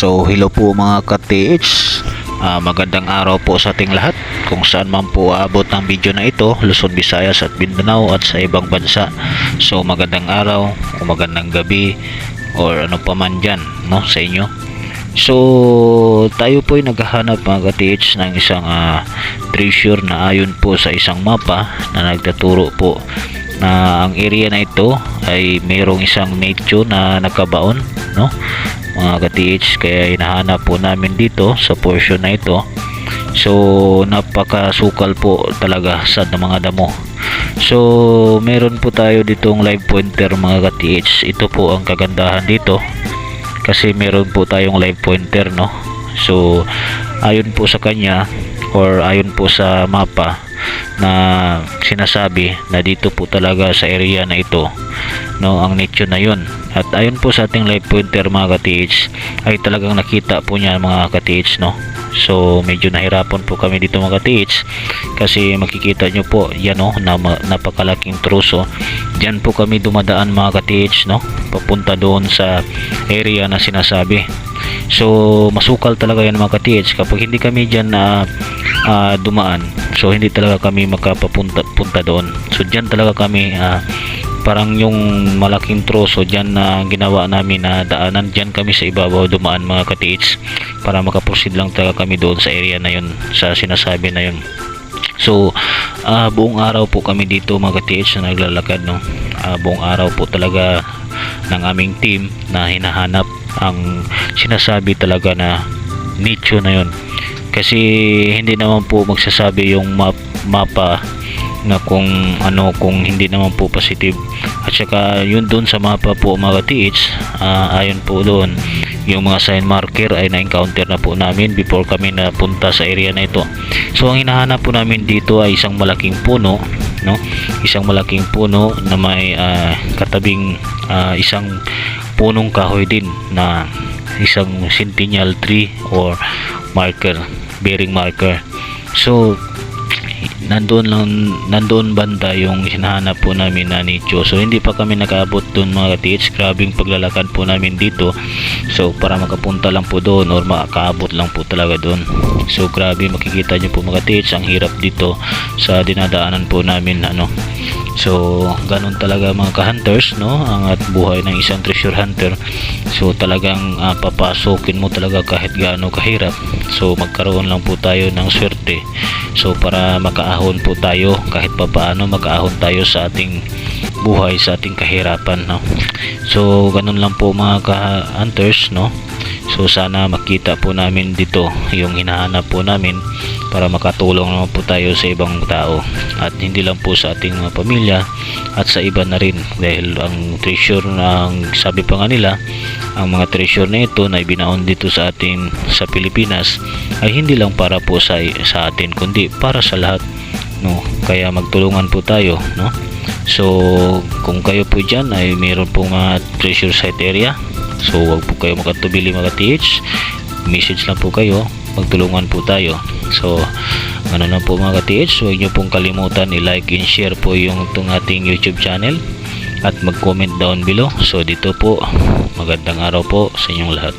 So hello po mga ka-TH, magandang araw po sa ating lahat kung saan man po aabot ng video na ito, Luzon, Visayas at Mindanao at sa ibang bansa. So magandang araw o magandang gabi or ano pa man dyan, no, sa inyo. So tayo po ay naghahanap mga ka-TH ng isang treasure na ayon po sa isang mapa na nagtaturo po na ang area na ito ay mayroong isang nicho na nakabaon, no mga ka-TH, kaya hinahanap po namin dito sa portion na ito. So napakasukal po talaga sa mga damo. So meron po tayo ditong live pointer mga ka-TH. Ito po ang kagandahan dito kasi meron po tayong live pointer, no. So ayon po sa kanya or ayon po sa mapa na sinasabi na dito po talaga sa area na ito, no, ang nicho na yun. At ayon po sa ating live pointer mga ka-TH ay talagang nakita po niya mga ka-TH, no. So medyo nahirapan po kami dito mga ka-TH kasi makikita nyo po yan, no, na napakalaking truso. Diyan po kami dumadaan mga ka-TH, no, papunta doon sa area na sinasabi. So masukal talaga yan mga ka-TH. Kapag hindi kami dyan dumaan, so hindi talaga kami makapapunta doon. So dyan talaga kami parang yung malaking troso dyan na ginawa namin na daanan, dyan kami sa ibabaw dumaan mga ka-TH para makaproceed lang talaga kami doon sa area na yun, sa sinasabi na yun. So buong araw po kami dito mga ka-TH na naglalakad, no. Buong araw po talaga ng aming team na hinahanap ang sinasabi talaga na nicho na yun, kasi hindi naman po magsasabi yung mapa na kung hindi naman po positive. At saka yun doon sa mapa po mga ka-TH, ayon po doon yung mga sign marker ay na-encounter na po namin before kami napunta sa area na ito. So ang hinahanap po namin dito ay isang malaking puno, no, isang malaking puno na may katabing isang punong kahoy din na isang centennial tree or marker, bearing marker. So nandoon banda yung hinahanap po namin na nicho. So hindi pa kami nakaabot doon mga ka-TH. Grabing paglalakad po namin dito, so para makapunta lang po doon or makaabot lang po talaga doon. So grabe, makikita nyo po mga ka-TH, ang hirap dito sa dinadaanan po namin, ano. So ganun talaga mga ka-hunters, no, ang at buhay ng isang treasure hunter. So talagang papasokin mo talaga kahit gaano kahirap. So magkaroon lang po tayo ng swerte, so para makaahon po tayo kahit papaano, makaahon tayo sa ating buhay, sa ating kahirapan, no. So ganun lang po mga ka-hunters, no. So sana makita po namin dito yung hinahanap po namin para makatulong naman po tayo sa ibang tao at hindi lang po sa ating mga pamilya at sa iba na rin, dahil ang treasure ng sabi pa nga nila, ang mga treasure na ito na ibinaon dito sa atin sa Pilipinas ay hindi lang para po sa atin kundi para sa lahat, no. Kaya magtulungan po tayo, no. So kung kayo po dyan ay mayroon pong mga treasure site area, so wag po kayo makatubili mga TH, message lang po kayo, magtulungan po tayo. So ano lang po mga ka-TH, huwag nyo pong kalimutan i-like and share po yung itong ating YouTube channel at mag-comment down below. So dito po, magandang araw po sa inyong lahat.